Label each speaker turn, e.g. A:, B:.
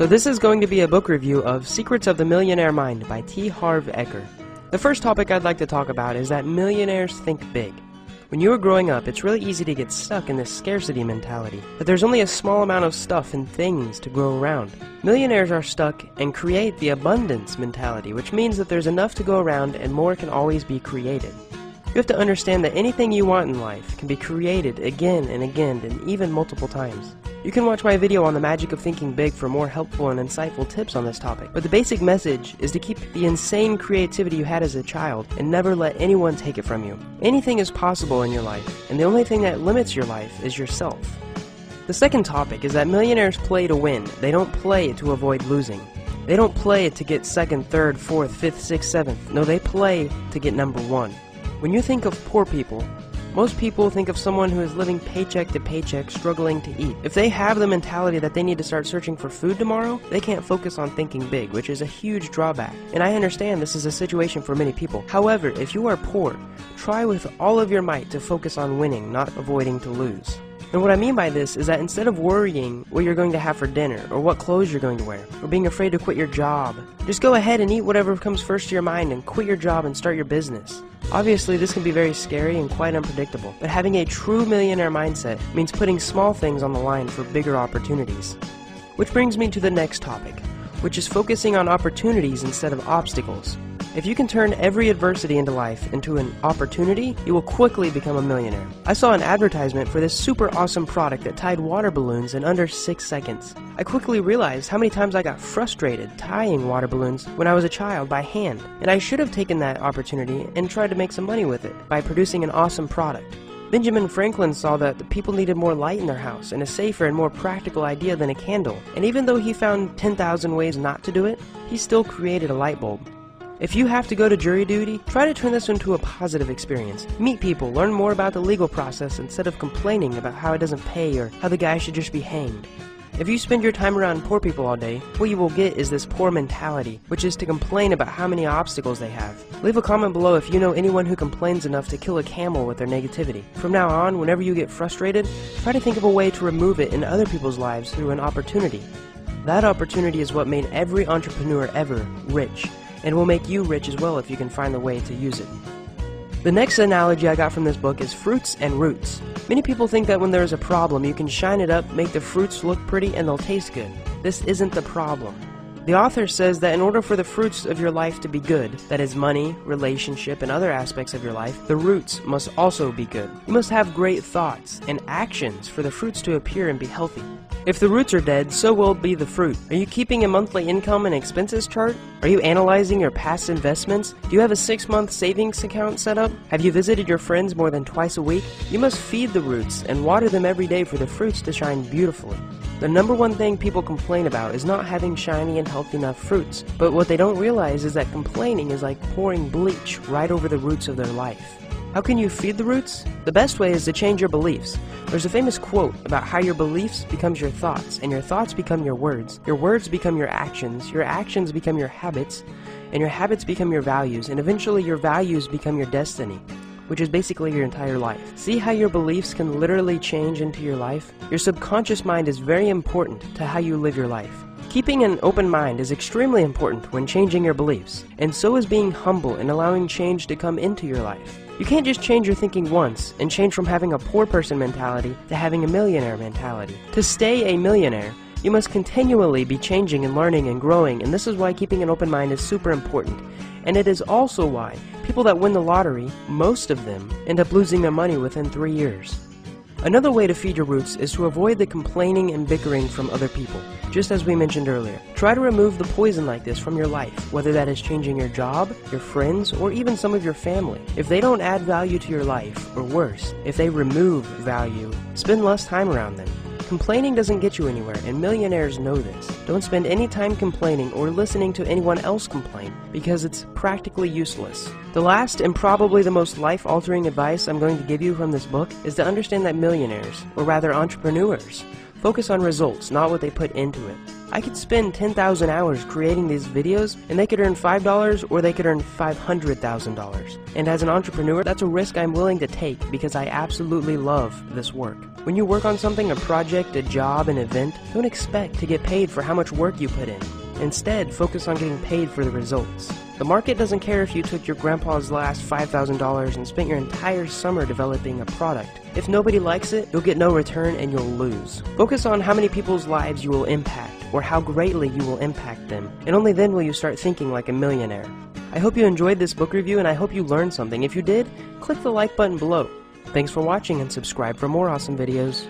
A: So this is going to be a book review of Secrets of the Millionaire Mind by T. Harv Eker. The first topic I'd like to talk about is that millionaires think big. When you were growing up, it's really easy to get stuck in this scarcity mentality, that there's only a small amount of stuff and things to grow around. Millionaires are stuck and create the abundance mentality, which means that there's enough to go around and more can always be created. You have to understand that anything you want in life can be created again and again and even multiple times. You can watch my video on the magic of thinking big for more helpful and insightful tips on this topic, but the basic message is to keep the insane creativity you had as a child and never let anyone take it from you. Anything is possible in your life, and the only thing that limits your life is yourself. The second topic is that millionaires play to win. They don't play to avoid losing. They don't play to get second, third, fourth, fifth, sixth, seventh. No, they play to get number one. When you think of poor people, most people think of someone who is living paycheck to paycheck, struggling to eat. If they have the mentality that they need to start searching for food tomorrow, they can't focus on thinking big, which is a huge drawback. And I understand this is a situation for many people. However, if you are poor, try with all of your might to focus on winning, not avoiding to lose. And what I mean by this is that instead of worrying what you're going to have for dinner, or what clothes you're going to wear, or being afraid to quit your job, just go ahead and eat whatever comes first to your mind and quit your job and start your business. Obviously, this can be very scary and quite unpredictable, but having a true millionaire mindset means putting small things on the line for bigger opportunities. Which brings me to the next topic, which is focusing on opportunities instead of obstacles. If you can turn every adversity into life into an opportunity, you will quickly become a millionaire. I saw an advertisement for this super awesome product that tied water balloons in under 6 seconds. I quickly realized how many times I got frustrated tying water balloons when I was a child by hand, and I should have taken that opportunity and tried to make some money with it by producing an awesome product. Benjamin Franklin saw that the people needed more light in their house and a safer and more practical idea than a candle, and even though he found 10,000 ways not to do it, he still created a light bulb. If you have to go to jury duty, try to turn this into a positive experience. Meet people, learn more about the legal process instead of complaining about how it doesn't pay or how the guy should just be hanged. If you spend your time around poor people all day, what you will get is this poor mentality, which is to complain about how many obstacles they have. Leave a comment below if you know anyone who complains enough to kill a camel with their negativity. From now on, whenever you get frustrated, try to think of a way to remove it in other people's lives through an opportunity. That opportunity is what made every entrepreneur ever rich, and will make you rich as well if you can find the way to use it. The next analogy I got from this book is fruits and roots. Many people think that when there is a problem, you can shine it up, make the fruits look pretty, and they'll taste good. This isn't the problem. The author says that in order for the fruits of your life to be good, that is money, relationship, and other aspects of your life, the roots must also be good. You must have great thoughts and actions for the fruits to appear and be healthy. If the roots are dead, so will be the fruit. Are you keeping a monthly income and expenses chart? Are you analyzing your past investments? Do you have a 6-month savings account set up? Have you visited your friends more than twice a week? You must feed the roots and water them every day for the fruits to shine beautifully. The number one thing people complain about is not having shiny and healthy enough fruits, but what they don't realize is that complaining is like pouring bleach right over the roots of their life. How can you feed the roots? The best way is to change your beliefs. There's a famous quote about how your beliefs becomes your thoughts, and your thoughts become your words become your actions become your habits, and your habits become your values, and eventually your values become your destiny, which is basically your entire life. See how your beliefs can literally change into your life? Your subconscious mind is very important to how you live your life. Keeping an open mind is extremely important when changing your beliefs, and so is being humble and allowing change to come into your life. You can't just change your thinking once and change from having a poor person mentality to having a millionaire mentality. To stay a millionaire, you must continually be changing and learning and growing, and this is why keeping an open mind is super important. And it is also why people that win the lottery, most of them, end up losing their money within 3 years. Another way to feed your roots is to avoid the complaining and bickering from other people, just as we mentioned earlier. Try to remove the poison like this from your life, whether that is changing your job, your friends, or even some of your family. If they don't add value to your life, or worse, if they remove value, spend less time around them. Complaining doesn't get you anywhere, and millionaires know this. Don't spend any time complaining or listening to anyone else complain, because it's practically useless. The last and probably the most life-altering advice I'm going to give you from this book is to understand that millionaires, or rather entrepreneurs, Focus on results, not what they put into it. I could spend 10,000 hours creating these videos, and they could earn $5 or they could earn $500,000. And as an entrepreneur, that's a risk I'm willing to take because I absolutely love this work. When you work on something, a project, a job, an event, don't expect to get paid for how much work you put in. Instead, focus on getting paid for the results. The market doesn't care if you took your grandpa's last $5,000 and spent your entire summer developing a product. If nobody likes it, you'll get no return and you'll lose. Focus on how many people's lives you will impact, or how greatly you will impact them, and only then will you start thinking like a millionaire. I hope you enjoyed this book review and I hope you learned something. If you did, click the like button below. Thanks for watching and subscribe for more awesome videos.